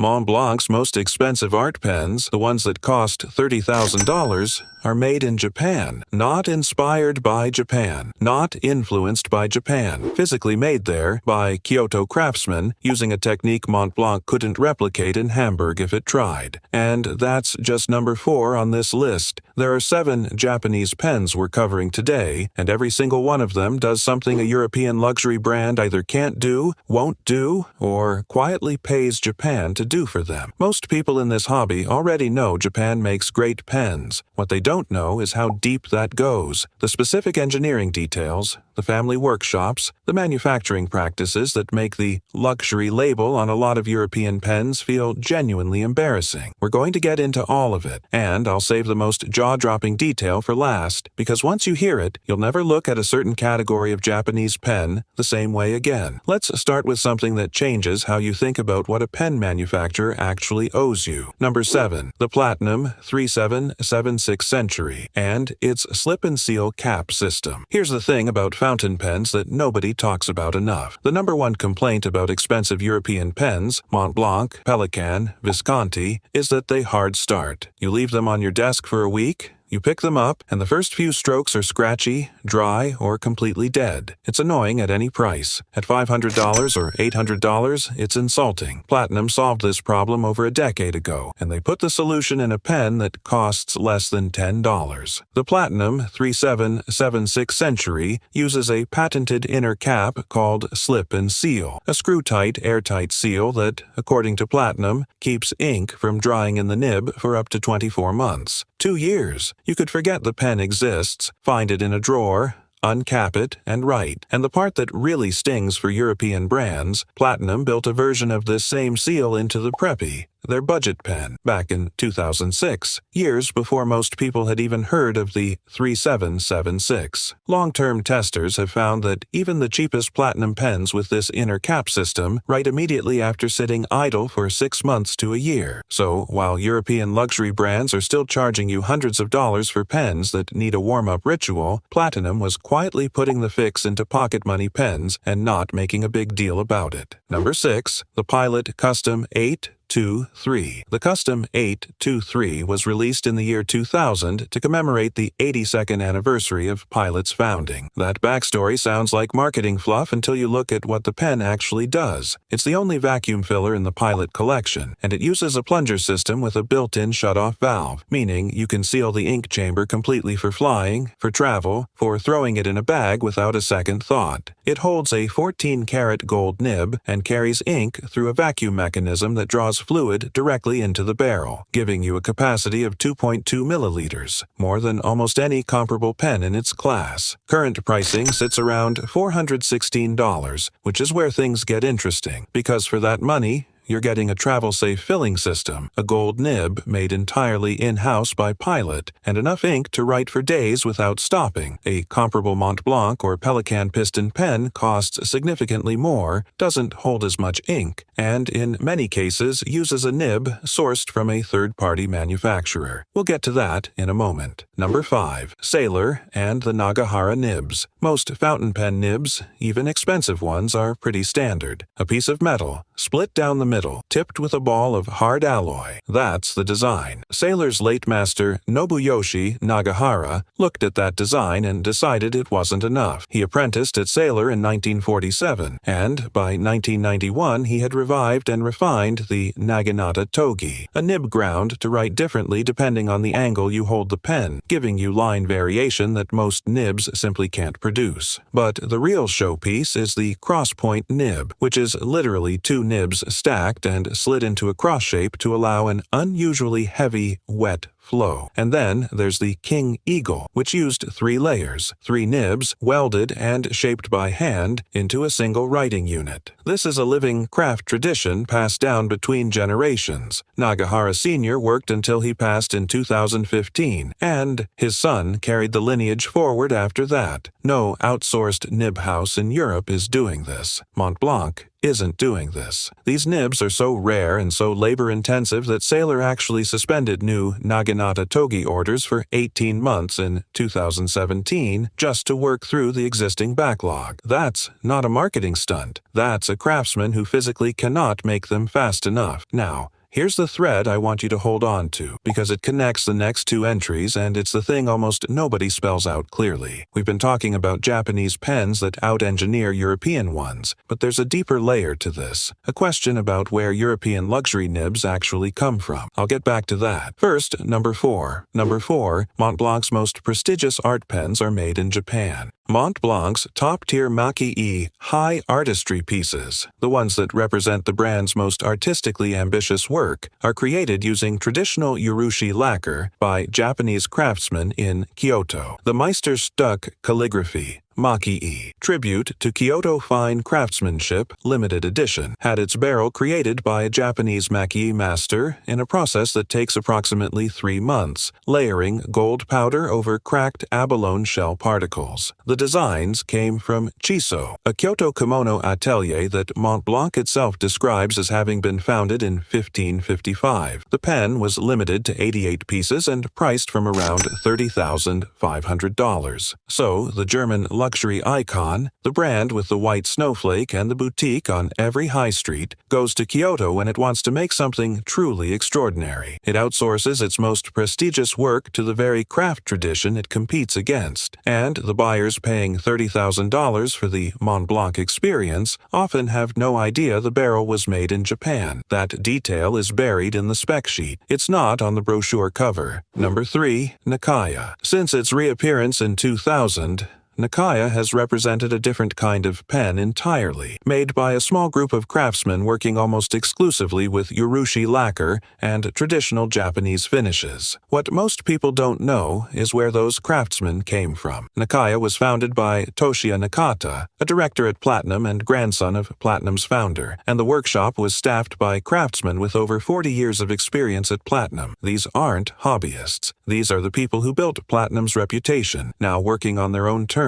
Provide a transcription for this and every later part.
Mont Blanc's most expensive art pens, the ones that cost $30,000, are made in Japan, not inspired by Japan, not influenced by Japan, physically made there by Kyoto craftsmen using a technique Mont Blanc couldn't replicate in Hamburg if it tried. And that's just number 4 on this list. There are 7 Japanese pens we're covering today, and every single one of them does something a European luxury brand either can't do, won't do, or quietly pays Japan to do for them. Most people in this hobby already know Japan makes great pens. What they don't know is how deep that goes, the specific engineering details, the family workshops, the manufacturing practices that make the luxury label on a lot of European pens feel genuinely embarrassing. We're going to get into all of it, and I'll save the most jaw-dropping detail for last, because once you hear it, you'll never look at a certain category of Japanese pen the same way again. Let's start with something that changes how you think about what a pen manufacturer actually owes you. Number 7. The Platinum 3776 Century and its slip and seal cap system. Here's the thing about fountain pens that nobody talks about enough. The number 1 complaint about expensive European pens, Mont Blanc, Pelikan, Visconti, is that they hard start. You leave them on your desk for a week, you pick them up, and the first few strokes are scratchy, dry, or completely dead. It's annoying at any price. At $500 or $800, it's insulting. Platinum solved this problem over a decade ago, and they put the solution in a pen that costs less than $10. The Platinum 3776 Century uses a patented inner cap called slip and seal, a screw-tight, airtight seal that, according to Platinum, keeps ink from drying in the nib for up to 24 months. 2 years. You could forget the pen exists, find it in a drawer, uncap it, and write. And the part that really stings for European brands, Platinum built a version of this same seal into the Preppy, their budget pen, back in 2006, years before most people had even heard of the 3776. Long-term testers have found that even the cheapest Platinum pens with this inner cap system write immediately after sitting idle for 6 months to a year. So, while European luxury brands are still charging you hundreds of dollars for pens that need a warm-up ritual, Platinum was quietly putting the fix into pocket money pens and not making a big deal about it. Number 6. The Pilot Custom 823. The Custom 823 was released in the year 2000 to commemorate the 82nd anniversary of Pilot's founding. That backstory sounds like marketing fluff until you look at what the pen actually does. It's the only vacuum filler in the Pilot collection, and it uses a plunger system with a built-in shut-off valve, meaning you can seal the ink chamber completely for flying, for travel, for throwing it in a bag without a second thought. It holds a 14-karat gold nib and carries ink through a vacuum mechanism that draws fluid directly into the barrel, giving you a capacity of 2.2 milliliters, more than almost any comparable pen in its class. Current pricing sits around $416, which is where things get interesting, because for that money, you're getting a travel-safe filling system, a gold nib made entirely in-house by Pilot, and enough ink to write for days without stopping. A comparable Mont Blanc or Pelikan piston pen costs significantly more, doesn't hold as much ink, and in many cases uses a nib sourced from a third-party manufacturer. We'll get to that in a moment. Number 5. Sailor and the Nagahara nibs. Most fountain pen nibs, even expensive ones, are pretty standard. A piece of metal, split down the middle, tipped with a ball of hard alloy. That's the design. Sailor's late master, Nobuyoshi Nagahara, looked at that design and decided it wasn't enough. He apprenticed at Sailor in 1947, and by 1991 he had revived and refined the Naginata Togi, a nib ground to write differently depending on the angle you hold the pen, giving you line variation that most nibs simply can't produce. But the real showpiece is the cross-point nib, which is literally 2 nibs stacked and slid into a cross shape to allow an unusually heavy, wet flow. And then there's the King Eagle, which used 3 layers, 3 nibs, welded and shaped by hand into a single writing unit. This is a living craft tradition passed down between generations. Nagahara Sr. worked until he passed in 2015, and his son carried the lineage forward after that. No outsourced nib house in Europe is doing this. Mont Blanc isn't doing this. These nibs are so rare and so labor-intensive that Sailor actually suspended new Naginata Higanata Togi orders for 18 months in 2017 just to work through the existing backlog. That's not a marketing stunt. That's a craftsman who physically cannot make them fast enough. Now, here's the thread I want you to hold on to, because it connects the next two entries and it's the thing almost nobody spells out clearly. We've been talking about Japanese pens that out-engineer European ones, but there's a deeper layer to this, a question about where European luxury nibs actually come from. I'll get back to that. First, number 4. Number 4, Mont Blanc's most prestigious art pens are made in Japan. Mont Blanc's top-tier Maki-e high artistry pieces, the ones that represent the brand's most artistically ambitious work, are created using traditional urushi lacquer by Japanese craftsmen in Kyoto. The Meisterstück calligraphy, Maki-e, Tribute to Kyoto Fine Craftsmanship Limited Edition, had its barrel created by a Japanese Maki-e master in a process that takes approximately 3 months, layering gold powder over cracked abalone shell particles. The designs came from Chiso, a Kyoto kimono atelier that Mont Blanc itself describes as having been founded in 1555. The pen was limited to 88 pieces and priced from around $30,500. So, the German luxury icon, the brand with the white snowflake and the boutique on every high street, goes to Kyoto when it wants to make something truly extraordinary. It outsources its most prestigious work to the very craft tradition it competes against, and the buyers paying $30,000 for the Mont Blanc experience often have no idea the barrel was made in Japan. That detail is buried in the spec sheet. It's not on the brochure cover. Number 3, Nakaya. Since its reappearance in 2000, Nakaya has represented a different kind of pen entirely, made by a small group of craftsmen working almost exclusively with urushi lacquer and traditional Japanese finishes. What most people don't know is where those craftsmen came from. Nakaya was founded by Toshiya Nakata, a director at Platinum and grandson of Platinum's founder, and the workshop was staffed by craftsmen with over 40 years of experience at Platinum. These aren't hobbyists. These are the people who built Platinum's reputation, now working on their own terms.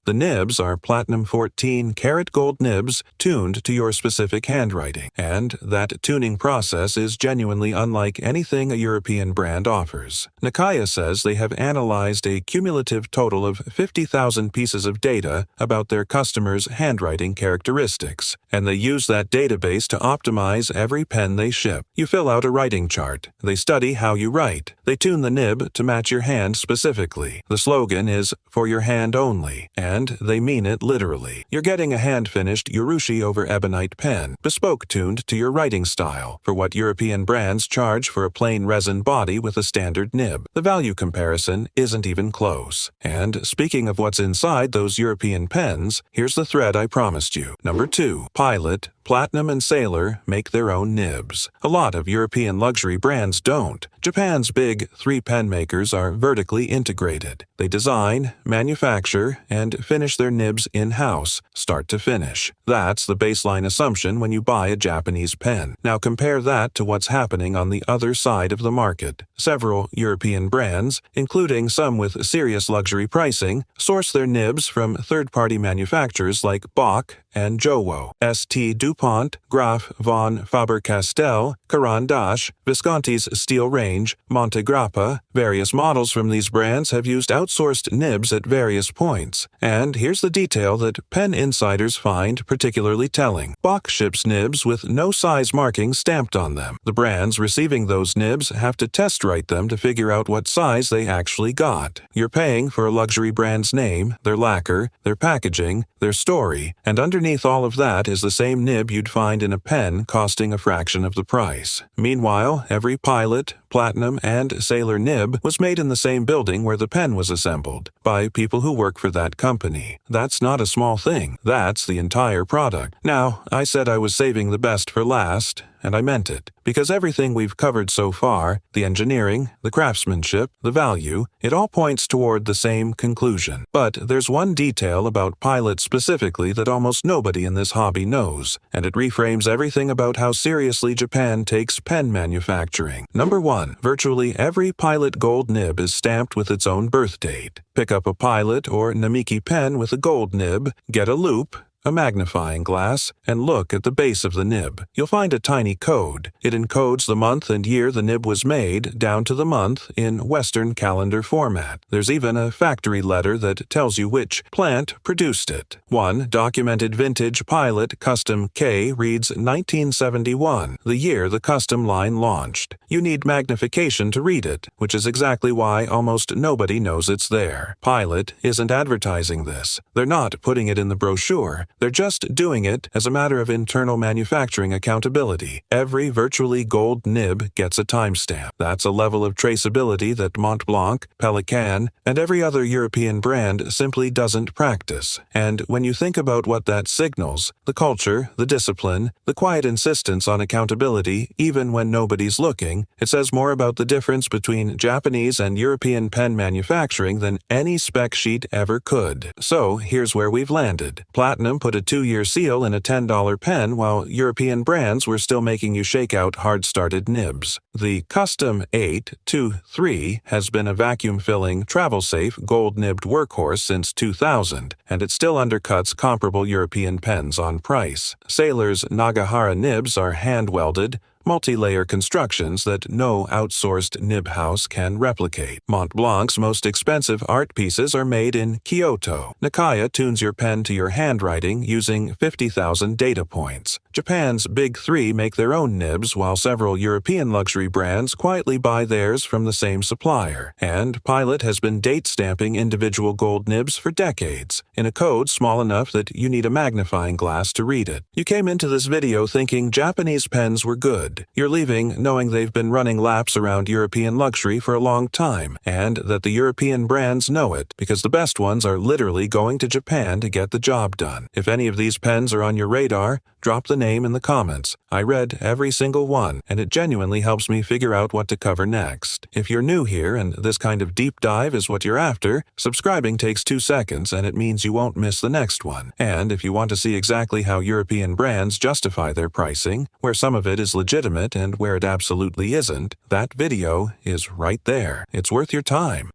The nibs are platinum 14 karat gold nibs tuned to your specific handwriting, and that tuning process is genuinely unlike anything a European brand offers. Nakaya says they have analyzed a cumulative total of 50,000 pieces of data about their customers' handwriting characteristics, and they use that database to optimize every pen they ship. You fill out a writing chart. They study how you write. They tune the nib to match your hand specifically. The slogan is, "For your hand only," and they mean it literally. You're getting a hand-finished urushi over ebonite pen, bespoke tuned to your writing style, for what European brands charge for a plain resin body with a standard nib. The value comparison isn't even close. And speaking of what's inside those European pens, here's the thread I promised you. Number 2, Pilot, Platinum and Sailor make their own nibs. A lot of European luxury brands don't. Japan's big 3 pen makers are vertically integrated. They design, manufacture, and finish their nibs in-house, start to finish. That's the baseline assumption when you buy a Japanese pen. Now compare that to what's happening on the other side of the market. Several European brands, including some with serious luxury pricing, source their nibs from third-party manufacturers like Bock and Jowo, St. DuPont, Graf von Faber-Castell, Caran d'Ache, Visconti's Steel Range, Monte Grappa. Various models from these brands have used outsourced nibs at various points. And here's the detail that pen insiders find particularly telling. Bock ships nibs with no size markings stamped on them. The brands receiving those nibs have to test write them to figure out what size they actually got. You're paying for a luxury brand's name, their lacquer, their packaging, their story, and underneath all of that is the same nib you'd find in a pen costing a fraction of the price. Meanwhile, every Pilot, Platinum, and Sailor nib was made in the same building where the pen was assembled, by people who work for that company. That's not a small thing. That's the entire product. Now, I said I was saving the best for last, and I meant it, because everything we've covered so far, the engineering, the craftsmanship, the value, it all points toward the same conclusion. But there's one detail about Pilot specifically that almost nobody in this hobby knows, and it reframes everything about how seriously Japan takes pen manufacturing. Number 1, virtually every Pilot gold nib is stamped with its own birth date. Pick up a Pilot or Namiki pen with a gold nib, get a loop, a magnifying glass, and look at the base of the nib. You'll find a tiny code. It encodes the month and year the nib was made down to the month in Western calendar format. There's even a factory letter that tells you which plant produced it. One documented vintage Pilot Custom K reads 1971, the year the custom line launched. You need magnification to read it, which is exactly why almost nobody knows it's there. Pilot isn't advertising this. They're not putting it in the brochure. They're just doing it as a matter of internal manufacturing accountability. Every virtually gold nib gets a timestamp. That's a level of traceability that Mont Blanc, Pelican, and every other European brand simply doesn't practice. And when you think about what that signals, the culture, the discipline, the quiet insistence on accountability, even when nobody's looking, it says more about the difference between Japanese and European pen manufacturing than any spec sheet ever could. So here's where we've landed. Platinum put a 2-year seal in a $10 pen while European brands were still making you shake out hard-started nibs. The Custom 823 has been a vacuum-filling, travel-safe, gold-nibbed workhorse since 2000, and it still undercuts comparable European pens on price. Sailor's Nagahara nibs are hand-welded, multi-layer constructions that no outsourced nib house can replicate. Mont Blanc's most expensive art pieces are made in Kyoto. Nakaya tunes your pen to your handwriting using 50,000 data points. Japan's Big Three make their own nibs, while several European luxury brands quietly buy theirs from the same supplier. And Pilot has been date-stamping individual gold nibs for decades, in a code small enough that you need a magnifying glass to read it. You came into this video thinking Japanese pens were good. You're leaving knowing they've been running laps around European luxury for a long time, and that the European brands know it, because the best ones are literally going to Japan to get the job done. If any of these pens are on your radar, drop the name in the comments. I read every single one, and it genuinely helps me figure out what to cover next. If you're new here and this kind of deep dive is what you're after, subscribing takes 2 seconds and it means you won't miss the next one. And if you want to see exactly how European brands justify their pricing, where some of it is legitimate and where it absolutely isn't, that video is right there. It's worth your time.